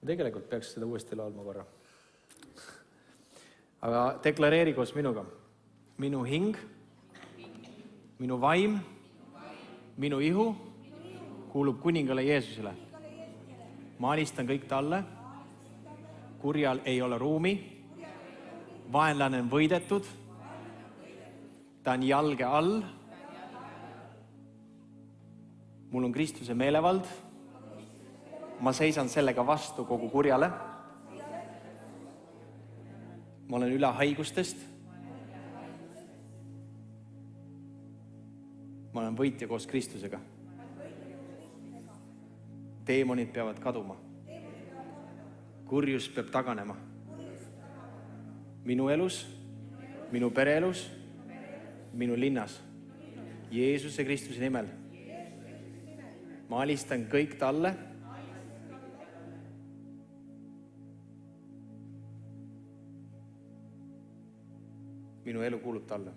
Tegelikult peaks seda uuesti laulma korra. Aga deklareeri koos minuga. Minu hing, minu vaim, minu ihu kuulub kuningale Jeesusele. Ma alistan kõik talle. Kurjal ei ole ruumi. Vaenlane on võidetud. Ta on jalge all. Mul on Kristuse meelevald. Ma seisan sellega vastu kogu kurjale. Ma olen üle haigustest. Ma olen võitja koos Kristusega. Teemonid peavad kaduma. Kurjus peab taganema. Minu elus, minu pereelus, minu linnas. Jeesuse Kristuse nimel. Ma alistan kõik talle. Minu elu kuulub talle.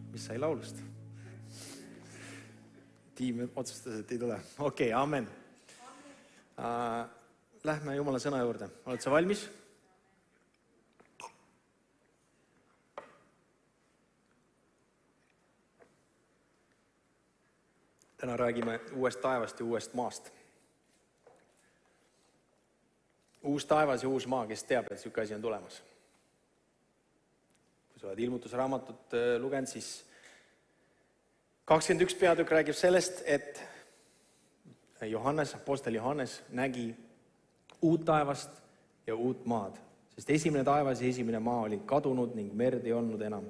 Mis sai laulust? Tiim otsustas, et ei tule. Okei, amen. Lähme Jumala sõna juurde. Oled sa valmis? Täna räägime uuest taevast ja uuest maast. Uus taevas ja uus maa, kes teab, et selline asi on tulemas. Kui sa oled ilmutusraamatut lugenud, siis 21 peatükk räägib sellest, et apostel Johannes nägi uut taevast ja uut maad, sest esimene taevas ja esimene maa oli kadunud ning merd ei olnud enam.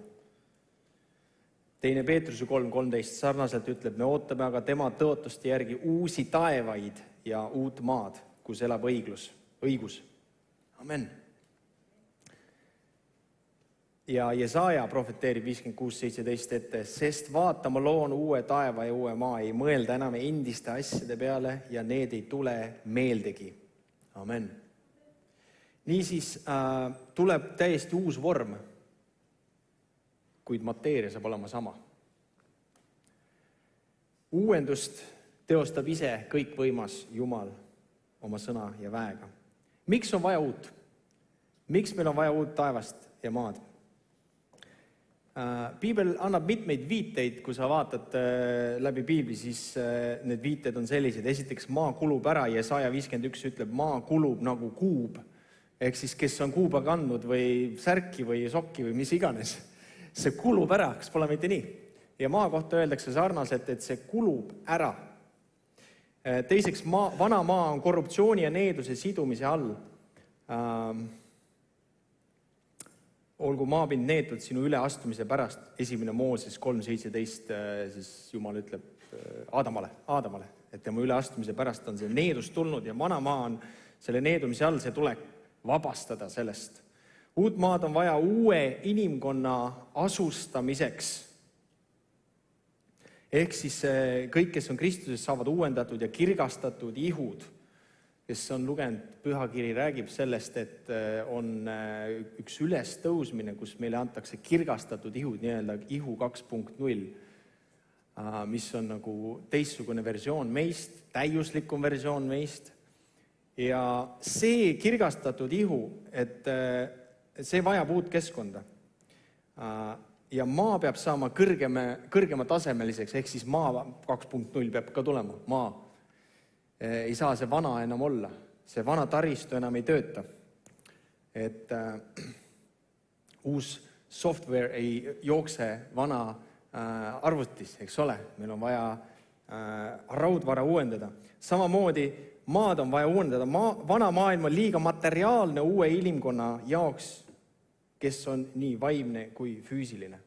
2. Peetruse 3.13 sarnaselt ütleb, me ootame aga tema tõotuste järgi uusi taevaid ja uut maad, kus elab õigus. Amen. Ja Jesaja profeteerib 56.17 ette, sest vaata, ma loon uue taeva ja uue maa, ei mõelda enam endiste asjade peale ja need ei tule meeldegi. Amen. Niisiis tuleb täiesti uus vorm, kuid mateeria saab olema sama. Uuendust teostab ise kõikvõimas Jumal oma sõna ja väega. Miks on vaja uut? Miks meil on vaja uut taevast ja maad? Piibel annab mitmeid viiteid, kui sa vaatad läbi Piibli, siis need viited on sellised. Esiteks maa kulub ära ja Jesaja 51 ütleb, maa kulub nagu kuub. Ehk siis, kes on kuuba kandnud või särki või sokki või mis iganes, see kulub ära, kas pole mitte nii? Ja maa kohta öeldakse sarnaselt, et see kulub ära. Teiseks, vana maa on korruptsiooni ja needuse sidumise all. Olgu maapind neetud sinu üleastumise pärast, 1. Mooses 3.17, siis Jumal ütleb Aadamale, et tema üleastumise pärast on see needus tulnud ja vana maa on selle needumise all, see tuleb vabastada sellest. Uut maad on vaja uue inimkonna asustamiseks. Ehk siis kõik, kes on Kristuses, saavad uuendatud ja kirgastatud ihud, kes on lugenud pühakiri, räägib sellest, et on üks ülestõusmine, kus meile antakse kirgastatud ihud, nii-öelda ihu 2.0, mis on nagu teistsugune versioon meist, täiuslikum versioon meist. Ja see kirgastatud ihu, et see vajab uut keskkonda. Ja maa peab saama kõrgema tasemeliseks, ehk siis maa 2.0 peab ka tulema, maa. Ei saa see vana enam olla, see vana taristu enam ei tööta. Et uus software ei jookse vana arvutis, eks ole, meil on vaja raudvara uuendada. Samamoodi maad on vaja uuendada, vana maailm on liiga materiaalne uue inimkonna jaoks, kes on nii vaimne kui füüsiline.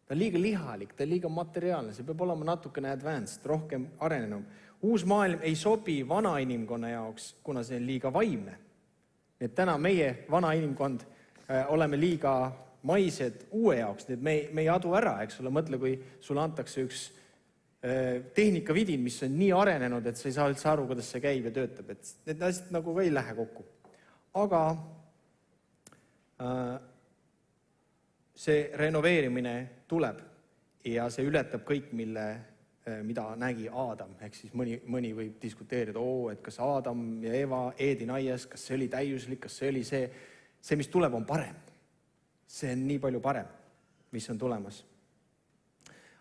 Ta on liiga lihalik, ta on liiga materiaalne, see peab olema natukene advanced, rohkem arenenum. Uus maailm ei sobi vana inimkonna jaoks, kuna see on liiga vaimne. Nii et täna meie vana inimkond oleme liiga maised uue jaoks, nii et me ei adu ära, eks ole, mõtle, kui sulle antakse üks tehnikavidin, mis on nii arenenud, et sa ei saa üldse aru, kuidas see käib ja töötab, et need asjad nagu ka ei lähe kokku. Aga see renoveerimine tuleb ja see ületab kõik, mille mida nägi Aadam, ehk siis mõni võib diskuteerida, et kas Aadam ja Eva Eeden aias, kas see oli täiuslik, kas see oli see, mis tuleb, on parem. See on nii palju parem, mis on tulemas.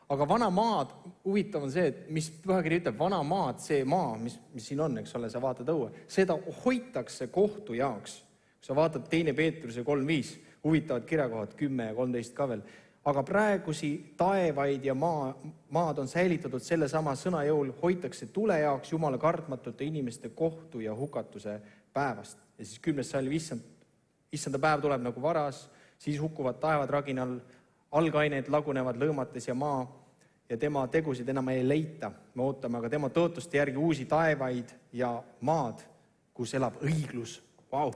Aga vana maad, huvitav on see, et mis pühakiri ütleb, vana maad, see maa, mis siin on, eks ole, sa vaatad õue, seda hoitakse kohtu jaoks. Kui sa vaatad 2. Peetruse 3.5, huvitavad kirjakohad 10 ja 13 ka veel. Aga praegusi taevaid ja maad on säilitatud selle sama sõna jõul, hoitakse tule jaoks Jumala kartmatute inimeste kohtu ja hukatuse päevast. Ja siis 10. salm, issanda päev tuleb nagu varas, siis hukkuvad taevad raginal, algained lagunevad lõõmates ja maa ja tema tegusid enam ei leita. Me ootame aga tema tõotuste järgi uusi taevaid ja maad, kus elab õiglus. Vau!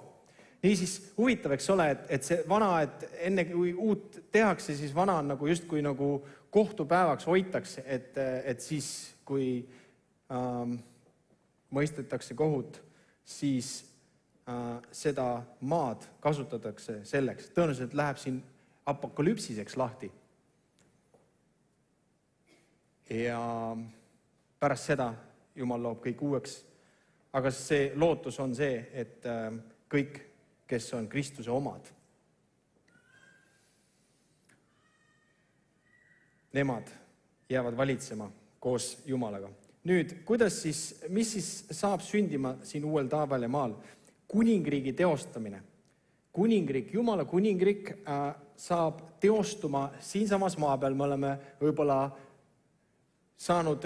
Niisiis huvitav, eks ole, et see vana, et enne kui uut tehakse, siis vana on nagu justkui nagu kohtupäevaks hoitakse, et siis kui mõistetakse kohut, siis seda maad kasutatakse selleks. Tõenäoliselt läheb siin apokalüpsiseks lahti. Ja pärast seda Jumal loob kõik uueks. Aga see lootus on see, et kõik, kes on Kristuse omad, nemad jäävad valitsema koos Jumalaga. Nüüd, mis siis saab sündima siin uuel taaval ja maal? Kuningriigi teostamine. Kuningriik, Jumala kuningriik saab teostuma siinsamas maa peal. Me oleme võib-olla saanud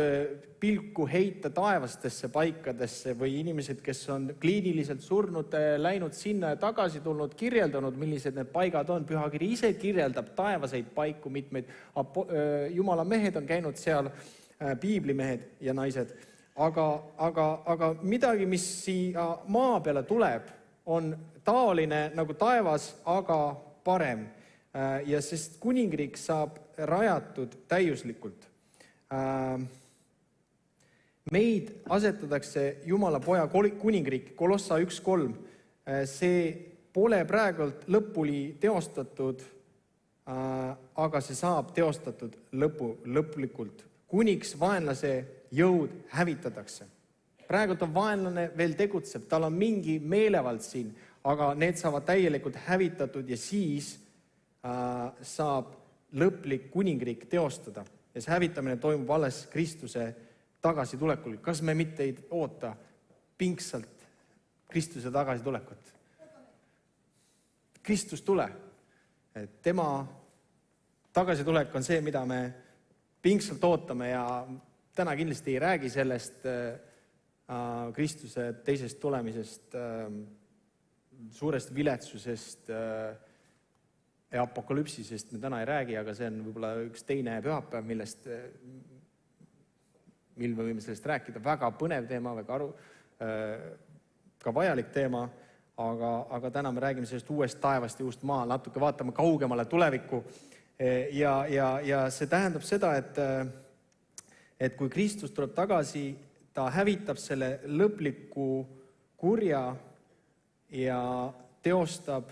pilku heita taevastesse paikadesse või inimesed, kes on kliiniliselt surnud, läinud sinna ja tagasi tulnud, kirjeldanud, millised need paigad on. Pühakiri ise kirjeldab taevaseid paiku, mitmeid Jumala mehed on käinud seal, piiblimehed ja naised. Aga midagi, mis siia maa peale tuleb, on taoline nagu taevas, aga parem. Ja sest kuningriik saab rajatud täiuslikult. Meid asetatakse Jumala poja kuningriik, Kolossa 1.3. See pole praegult lõpuni teostatud, aga see saab teostatud lõplikult. Kuniks vaenlase jõud hävitatakse. Praegult on vaenlane veel tegutseb, tal on mingi meelevald siin, aga need saavad täielikult hävitatud ja siis saab lõplik kuningriik teostada. Ja see hävitamine toimub alles Kristuse tagasitulekul. Kas me mitte ei oota pingsalt Kristuse tagasitulekut? Kristus tule. Tema tagasitulek on see, mida me pingsalt ootame ja täna kindlasti ei räägi sellest Kristuse teisest tulemisest, suurest viletsusest ja apokalüpsisest me täna ei räägi, aga see on võib-olla üks teine pühapäev, mil me võime sellest rääkida. Väga põnev teema, väga ka vajalik teema, aga täna me räägime sellest uuest taevast ja uust maa, natuke vaatame kaugemale tulevikku. Ja see tähendab seda, et kui Kristus tuleb tagasi, ta hävitab selle lõpliku kurja ja teostab,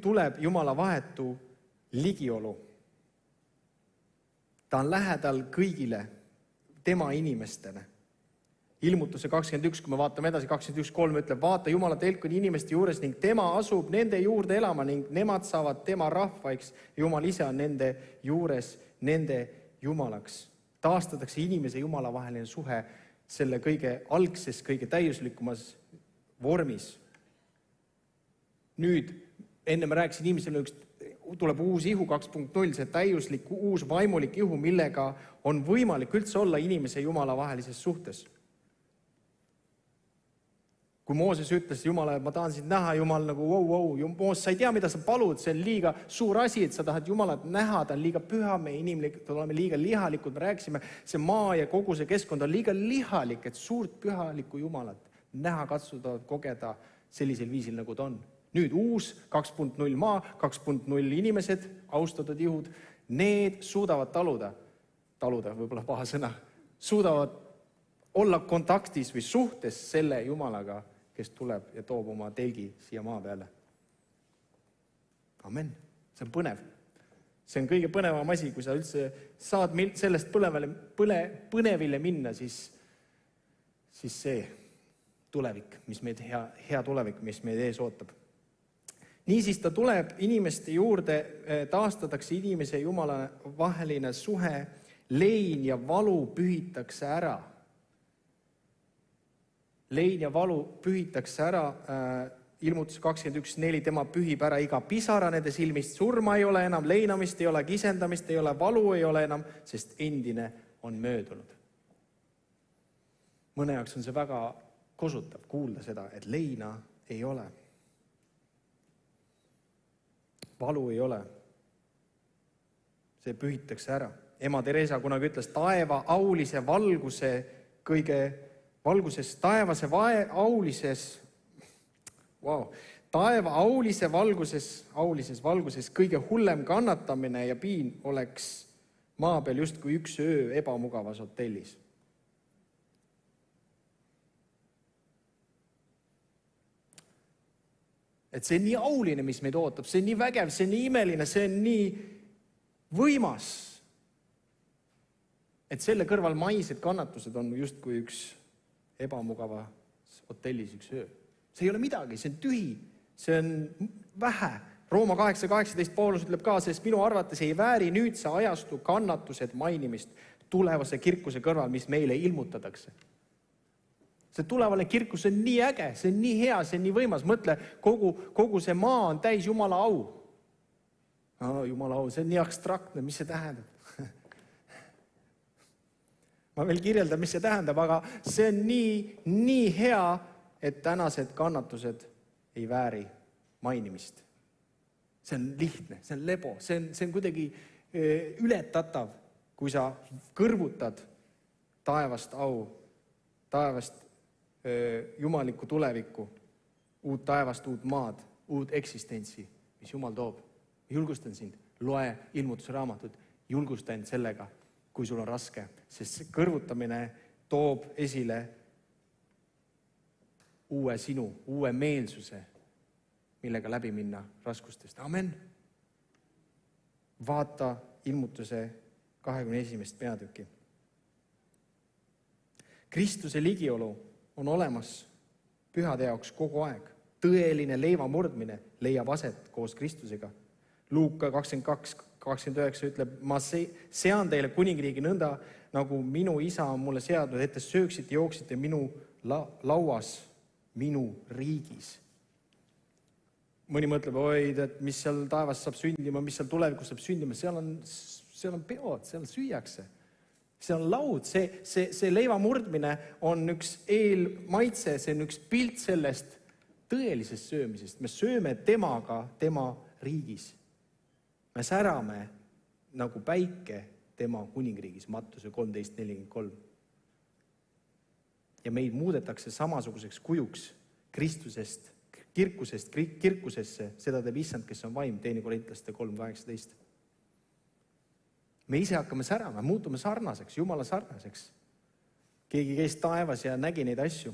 tuleb Jumala vahetu ligiolu. Ta on lähedal kõigile tema inimestele. Ilmutuse 21, kui me vaatame edasi, 21.3 ütleb, vaata Jumala telk on inimeste juures ning tema asub nende juurde elama ning nemad saavad tema rahvaiks. Jumal ise on nende juures, nende Jumalaks. Taastatakse inimese ja Jumala vaheline suhe selle kõige algses, kõige täiuslikumas vormis. Nüüd, enne ma rääkisin inimesele, tuleb uus ihu 2.0, see täiuslik uus vaimulik ihu, millega on võimalik üldse olla inimese ja Jumala vahelises suhtes. Kui Mooses ütles Jumala, et ma tahan sind näha, Jumal nagu Mooses, sa ei tea, mida sa palud, see on liiga suur asi, et sa tahad Jumalat näha, ta on liiga püha, me inimlikud oleme liiga lihalikud, me rääkisime, see maa ja kogu see keskkond on liiga lihalik, et suurt pühalikku Jumalat näha, katsuda, kogeda sellisel viisil, nagu ta on. Nüüd uus 2.0 maa, 2.0 inimesed, austatud ihud, need suudavad taluda, võib-olla paha sõna, suudavad olla kontaktis või suhtes selle Jumalaga, kes tuleb ja toob oma telgi siia maa peale. Amen. See on põnev. See on kõige põnevam asi, kui sa üldse saad sellest põnevile minna, siis see tulevik, mis meid hea tulevik, mis meid ees ootab. Niisiis ta tuleb inimeste juurde, taastatakse inimese ja Jumala vaheline suhe, lein ja valu pühitakse ära. Lein ja valu pühitakse ära, ilmutus 21.4, tema pühib ära iga pisara nende silmist, surma ei ole enam, leinamist ei ole, kisendamist ei ole, valu ei ole enam, sest endine on möödunud. Mõne jaoks on see väga kosutav kuulda seda, et leina ei ole. Valu ei ole. See pühitakse ära. Ema Teresa kunagi ütles, taeva aulise valguse kõige valguses, taevase aulises, taeva aulise valguses kõige hullem kannatamine ja piin oleks maa peal justkui üks öö ebamugavas hotellis. Et see on nii auline, mis meid ootab, see on nii vägev, see on nii imeline, see on nii võimas, et selle kõrval maised kannatused on justkui üks ebamugavas hotellis üks öö. See ei ole midagi, see on tühi, see on vähe. Rooma 8.18 Paulus ütleb ka, sest minu arvates ei vääri nüüdse ajastu kannatused mainimist tulevase kirkuse kõrval, mis meile ilmutatakse. See tulevane kirkus on nii äge, see on nii hea, see on nii võimas. Mõtle, kogu see maa on täis Jumala au. Jumala au, see on nii abstraktne, mis see tähendab? Ma veel kirjeldan, mis see tähendab, aga see on nii hea, et tänased kannatused ei vääri mainimist. See on lihtne, see on lebo, see on kuidagi ületatav, kui sa kõrvutad taevast au, taevast jumalikku tulevikku, uut taevast, uut maad, uut eksistentsi, mis Jumal toob. Julgustan sind, loe ilmutuse raamatut, julgusta end sellega, kui sul on raske, sest see kõrvutamine toob esile uue sinu, uue meelsuse, millega läbi minna raskustest. Amen. Vaata ilmutuse 21. peatüki. Kristuse ligiolu on olemas pühade jaoks kogu aeg. Tõeline leiva murdmine leiab aset koos Kristusega. Luuka 22.29 ütleb, ma sean teile kuningriigi nõnda, nagu minu isa on mulle seadnud, et te sööksite, jooksite minu lauas, minu riigis. Mõni mõtleb, et mis seal taevas saab sündima, mis seal tulevikus saab sündima, seal on peod, seal süüakse. See on laud, see leiva murdmine on üks eelmaitse, see on üks pilt sellest tõelisest söömisest. Me sööme temaga, tema riigis. Me särame nagu päike tema kuningriigis, Mattuse 13.43. Ja meid muudetakse samasuguseks kujuks Kristusest, kirkusesse, seda teeb issand, kes on vaim, 2 Korintlaste 3.18. Me ise hakkame särama, muutume sarnaseks, Jumala sarnaseks. Keegi käis taevas ja nägi neid asju.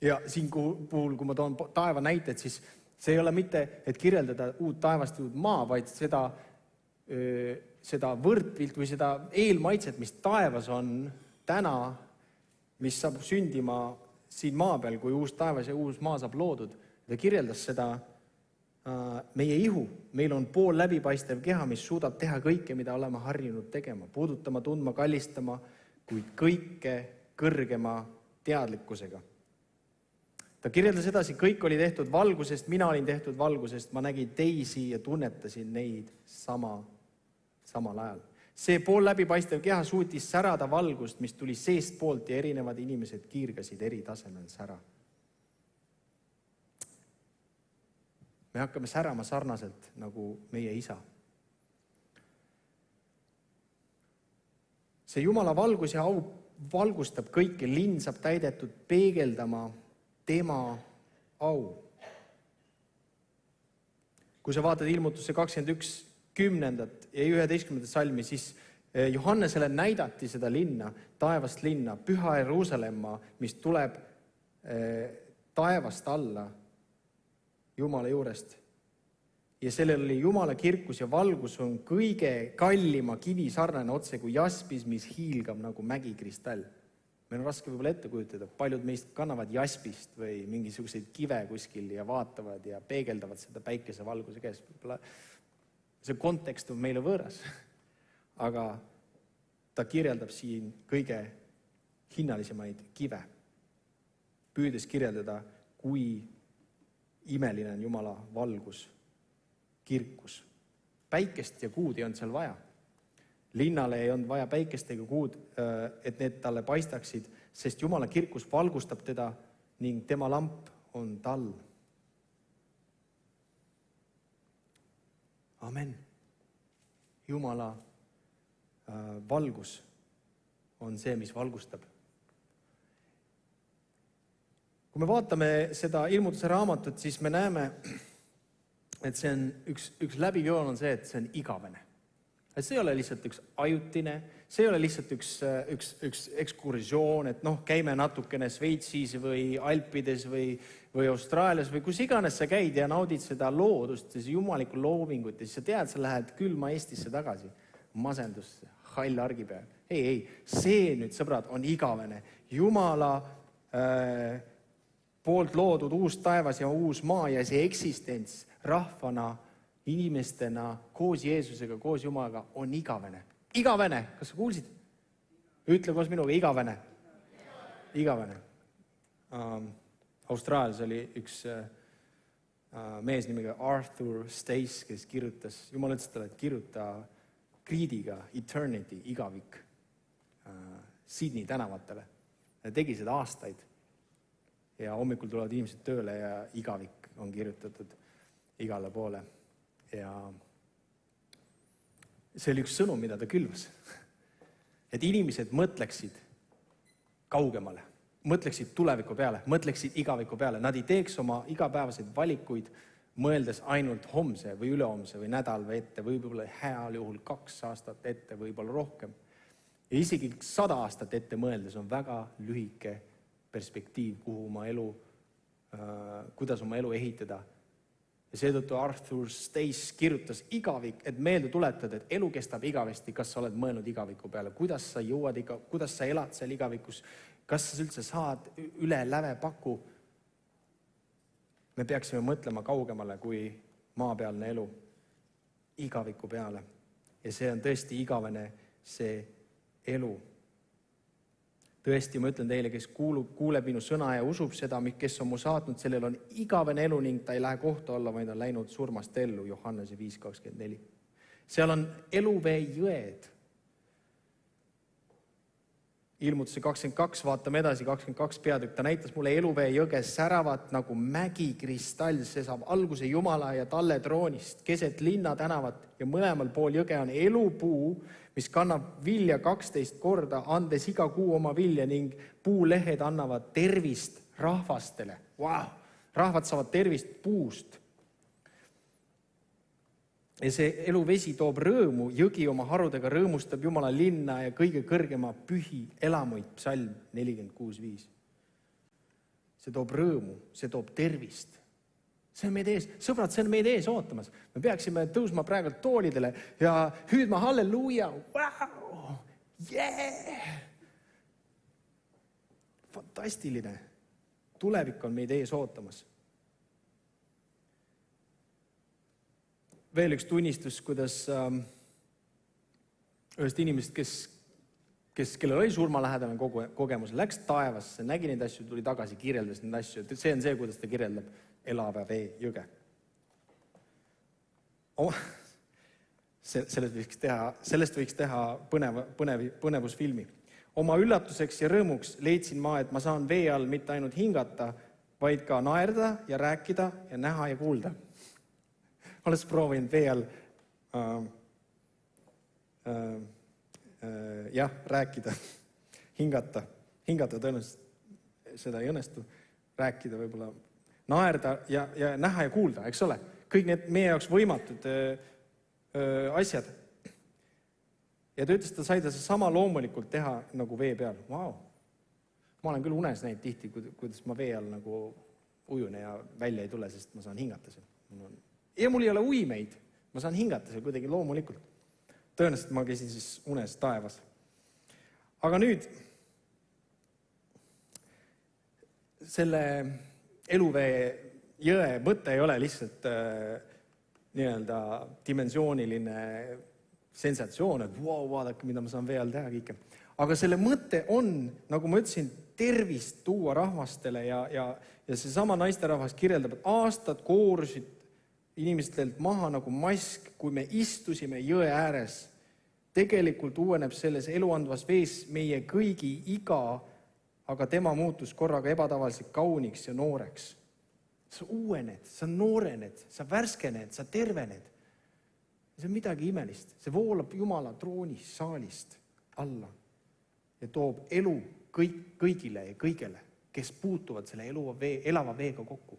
Ja siin puhul, kui ma toon taeva näited, siis see ei ole mitte, et kirjeldada uut taevast ja uut maa, vaid seda võrdpilt või seda eelmaitset, mis taevas on täna, mis saab sündima siin maa peal, kui uus taevas ja uus maa saab loodud. Ta kirjeldas seda meie ihu, meil on pool läbipaistev keha, mis suudab teha kõike, mida oleme harjunud tegema, puudutama, tundma, kallistama, kuid kõike kõrgema teadlikkusega. Ta kirjeldas edasi, kõik oli tehtud valgusest, mina olin tehtud valgusest, ma nägin teisi ja tunnetasin neid samal ajal. See pool läbipaistev keha suutis särada valgust, mis tuli seest poolt ja erinevad inimesed kiirgasid eri tasemel sära. Me hakkame särama sarnaselt nagu meie isa. See Jumala valgus ja au valgustab kõike, linn saab täidetud peegeldama tema au. Kui sa vaatad ilmutusse 21.10. ja 11. salmi, siis Johannesele näidati seda linna, taevast linna, püha Jeruusalemma, mis tuleb taevast alla Jumala juurest. ja sellel oli Jumala kirkus ja valgus on kõige kallima kivi sarnane otse kui jaspis, mis hiilgab nagu mägikristall. Meil on raske võib-olla ette kujutada, paljud meist kannavad jaspist või mingisuguseid kive kuskil ja vaatavad ja peegeldavad seda päikesevalguse käes. Võib-olla see kontekst on meile võõras, aga ta kirjeldab siin kõige hinnalisemaid kive, püüdes kirjeldada, kui imeline on Jumala valgus, kirkus. Päikest ja kuud ei olnud seal vaja. Linnale ei olnud vaja päikest ega kuud, et need talle paistaksid, sest Jumala kirkus valgustab teda ning tema lamp on tall. Amen. Jumala valgus on see, mis valgustab. Kui me vaatame seda ilmutuse raamatut, siis me näeme, et see on üks läbijoon on see, et see on igavene. See ei ole lihtsalt üks ajutine, see ei ole lihtsalt üks ekskursioon, et käime natukene Sveitsis või Alpides või Austraalias või kus iganes sa käid ja naudid seda loodust ja jumalikku loomingut ja siis sa tead, sa lähed külma Eestisse tagasi, masendusse, hall argipäev. Ei, see nüüd, sõbrad, on igavene. Jumala poolt loodud uus taevas ja uus maa ja see eksistents rahvana, inimestena, koos Jeesusega, koos Jumalaga on igavene. Igavene, kas sa kuulsid? Ütle koos minuga, igavene. Igavene. Austraalias oli üks mees nimega Arthur Stace, kes kirjutas, Jumal ütles talle, et kirjuta kriidiga eternity, igavik Sydney tänavatele. Ta tegi seda aastaid ja hommikul tulevad inimesed tööle ja igavik on kirjutatud igale poole. Ja see oli üks sõnum, mida ta külvas. Et inimesed mõtleksid kaugemale, mõtleksid tuleviku peale, mõtleksid igaviku peale. Nad ei teeks oma igapäevaseid valikuid, mõeldes ainult homse või ülehomse või nädal või ette, võib-olla heal juhul 2 aastat ette, võib-olla rohkem. Ja isegi 100 aastat ette mõeldes on väga lühike perspektiiv, kuidas oma elu ehitada. Ja seetõttu Arthur Stace kirjutas igavik, et meelde tuletada, et elu kestab igavesti, kas sa oled mõelnud igaviku peale, kuidas sa jõuad, kuidas sa elad seal igavikus, kas sa üldse saad üle lävepaku. Me peaksime mõtlema kaugemale kui maapealne elu igaviku peale. Ja see on tõesti igavene see elu. Tõesti, ma ütlen teile, kes kuuleb minu sõna ja usub seda, kes on mu saatnud, sellel on igavene elu ning ta ei lähe kohtu alla, vaid on läinud surmast ellu, Johannese 5:24. Seal on eluvee jõed. Ilmutuse 22, vaatame edasi, 22 peatükk, ta näitas mulle eluvee jõge säravat nagu mägikristall, see saab alguse Jumala ja talle troonist, keset linna tänavat ja mõlemal pool jõge on elupuu, mis kannab vilja 12 korda, andes iga kuu oma vilja ning puulehed annavad tervist rahvastele. Wow! Rahvad saavad tervist puust. Ja see eluvesi toob rõõmu, jõgi oma harudega rõõmustab Jumala linna ja kõige kõrgema pühi elamuid, psalm 46:5. See toob rõõmu, see toob tervist. See on meid ees, sõbrad, see on meid ees ootamas. Me peaksime tõusma praegu toolidele ja hüüdma halleluuja, wow, yeah! Fantastiline. Tulevik on meid ees ootamas. Veel üks tunnistus, kuidas ühest inimest, kellel oli surmalähedane kogemus, läks taevasse, nägi neid asju, tuli tagasi, kirjeldas neid asju. See on see, kuidas ta kirjeldab elava vee jõge. Sellest võiks teha põnevusfilmi. Oma üllatuseks ja rõõmuks leidsin ma, et ma saan vee all mitte ainult hingata, vaid ka naerda ja rääkida ja näha ja kuulda. Olen proovinud vee all rääkida, hingata tõenäoliselt seda ei õnnestu, rääkida võib-olla, naerda ja näha ja kuulda, eks ole. Kõik need meie jaoks võimatud asjad. Ja ta ütles, ta sai ta sama loomulikult teha nagu vee peal. Wow. Ma olen küll unes näinud tihti, kuidas ma vee all nagu ujun ja välja ei tule, sest ma saan hingata seal. Mul on Ja mul ei ole uimeid. Ma saan hingata seal kuidagi loomulikult. Tõenäoliselt ma käisin siis unes taevas. Aga nüüd selle eluvee jõe mõte ei ole lihtsalt nii-öelda dimensiooniline sensatsioon, et wow, vaadake, mida ma saan vee all teha kõike. Aga selle mõte on, nagu ma ütlesin, tervist tuua rahvastele ja seesama naisterahvas kirjeldab, et aastad koorusid inimestelt maha nagu mask, kui me istusime jõe ääres. Tegelikult uueneb selles eluandvas vees meie kõigi iga, aga tema muutus korraga ebatavaliselt kauniks ja nooreks. Sa uuened, sa noorened, sa värskened, sa tervened. See on midagi imelist. See voolab Jumala troonist, saalist alla ja toob elu kõigile ja kõigele, kes puutuvad selle elava veega kokku.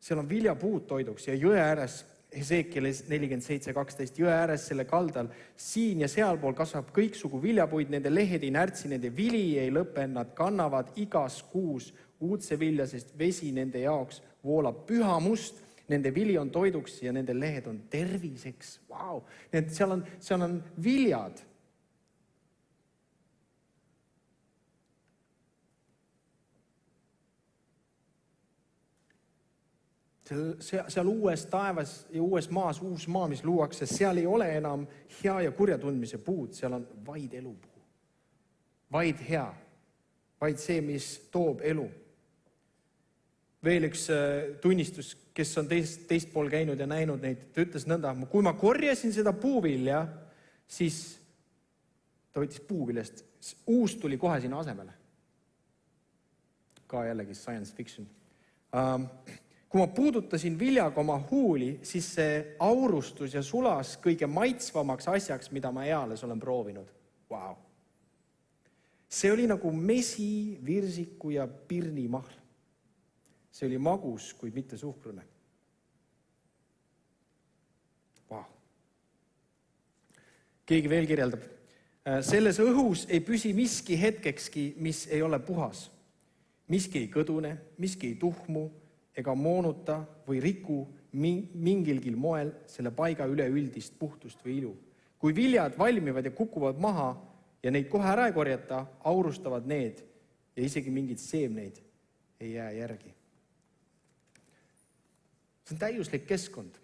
Seal on viljapuud toiduks ja jõe ääres, Hesekiel 47:12, jõe ääres selle kaldal, siin ja sealpool kasvab kõiksugu viljapuid, nende lehed ei närtsi, nende vili ei lõpe, nad kannavad igas kuus uudse vilja, sest vesi nende jaoks voolab püha must, nende vili on toiduks ja nende lehed on terviseks. Wow. Seal on viljad. Seal uues taevas ja uues maas, uus maa, mis luuakse, seal ei ole enam hea ja kurja tundmise puud, seal on vaid elupuu. Vaid hea, vaid see, mis toob elu. Veel üks tunnistus, kes on teist pool käinud ja näinud neid, ta ütles nõnda, kui ma korjasin seda puuvilja, siis ta võttis puuviljast, uus tuli kohe sinna asemele. Ka jällegi science fiction. Kui ma puudutasin viljaga oma huuli, siis see aurustus ja sulas kõige maitsvamaks asjaks, mida ma eales olen proovinud. Wow. See oli nagu mesi, virsiku ja pirnimahl. See oli magus, kuid mitte suhkrune. Wow. Keegi veel kirjeldab. Selles õhus ei püsi miski hetkekski, mis ei ole puhas. Miski ei kõdune, miski ei tuhmu, ega moonuta või riku mingilgi moel selle paiga üleüldist puhtust või ilu. Kui viljad valmivad ja kukuvad maha ja neid kohe ära ei korjata, aurustavad need ja isegi mingid seemneid ei jää järgi. See on täiuslik keskkond.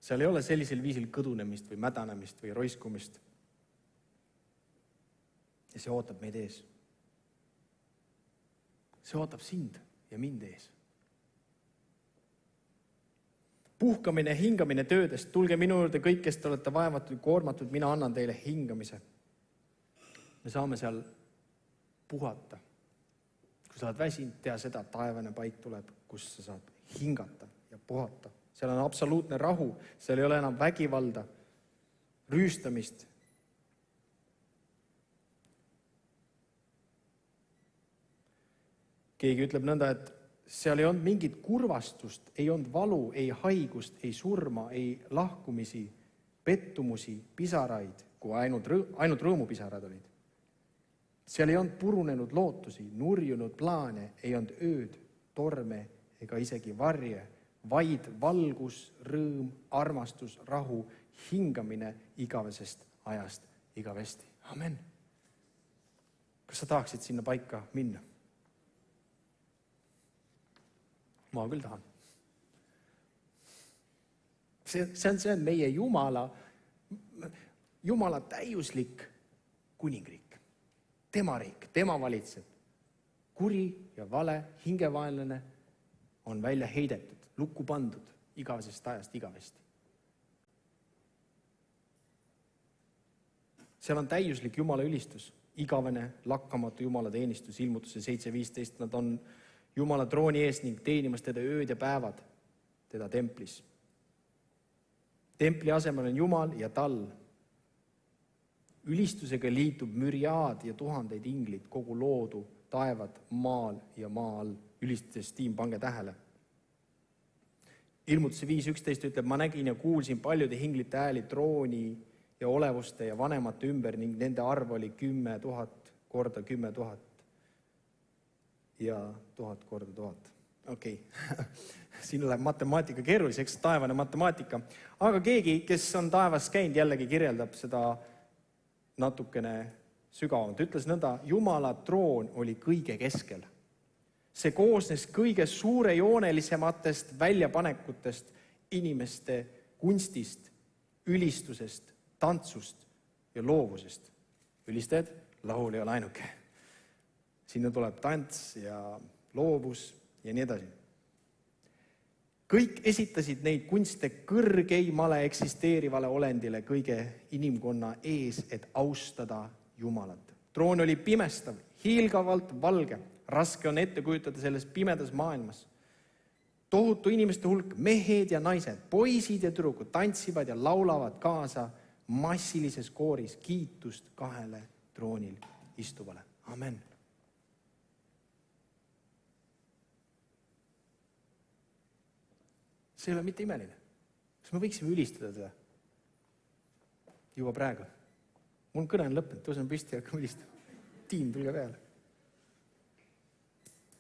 Seal ei ole sellisel viisil kõdunemist või mädanemist või roiskumist. Ja see ootab meid ees. See ootab sind ja mind ees. Puhkamine, hingamine töödest. Tulge minu juurde kõik, kes te olete vaevatud ja koormatud, mina annan teile hingamise. Me saame seal puhata. Kui sa oled väsinud, tea seda, taevane paik tuleb, kus sa saad hingata ja puhata. Seal on absoluutne rahu, seal ei ole enam vägivalda, rüüstamist. Keegi ütleb nõnda, et seal ei olnud mingit kurvastust, ei olnud valu, ei haigust, ei surma, ei lahkumisi, pettumusi, pisaraid, kui ainult rõõmupisarad olid. Seal ei olnud purunenud lootusi, nurjunud plaane, ei olnud ööd, torme ega isegi varje, vaid valgus, rõõm, armastus, rahu, hingamine igavesest ajast igavesti. Amen. Kas sa tahaksid sinna paika minna? Ma küll tahan. See on meie Jumala täiuslik kuningriik. Tema riik, tema valitseb. Kuri ja vale, hingevaenlane on välja heidetud, lukku pandud igavesest ajast igavesti. Seal on täiuslik Jumala ülistus, igavene, lakkamatu Jumala teenistus, ilmutuse 7.15. Nad on Jumala trooni ees ning teenimas teda ööd ja päevad, teda templis. Templi asemel on Jumal ja tal. Ülistusega liitub müriaad ja tuhandeid inglid, kogu loodu, taevad, maal ja maa all. Ülistuses tiim, pange tähele. Ilmutuse 5.11 ütleb, ma nägin ja kuulsin paljude hinglite ääli trooni ja olevuste ja vanemate ümber ning nende arv oli 10 000 korda 10 000 ja 1000 korda 1000. okei. Siin läheb matemaatika keeruliseks, taevane matemaatika. Aga keegi, kes on taevas käinud, jällegi kirjeldab seda natukene sügavamalt. Ütles nõnda, Jumala troon oli kõige keskel. See koosnes kõige suurejoonelisematest väljapanekutest, inimeste kunstist, ülistusest, tantsust ja loovusest. Ülistajad, laul ei ole ainuke. Sinna tuleb tants ja loovus ja nii edasi. Kõik esitasid neid kunste kõrgeimale eksisteerivale olendile kõige inimkonna ees, et austada Jumalat. Troon oli pimestav, hiilgavalt valge. Raske on ette kujutada selles pimedas maailmas. Tohutu inimeste hulk, mehed ja naised, poisid ja tüdrukud tantsivad ja laulavad kaasa massilises kooris kiitust kahele troonil istuvale. Amen. See ei ole mitte imeline. Kas me võiksime ülistada teda? Juba praegu. Mul kõne on lõppenud, tõuseme püsti ja hakkame ülistama. Tiim, tulge peale.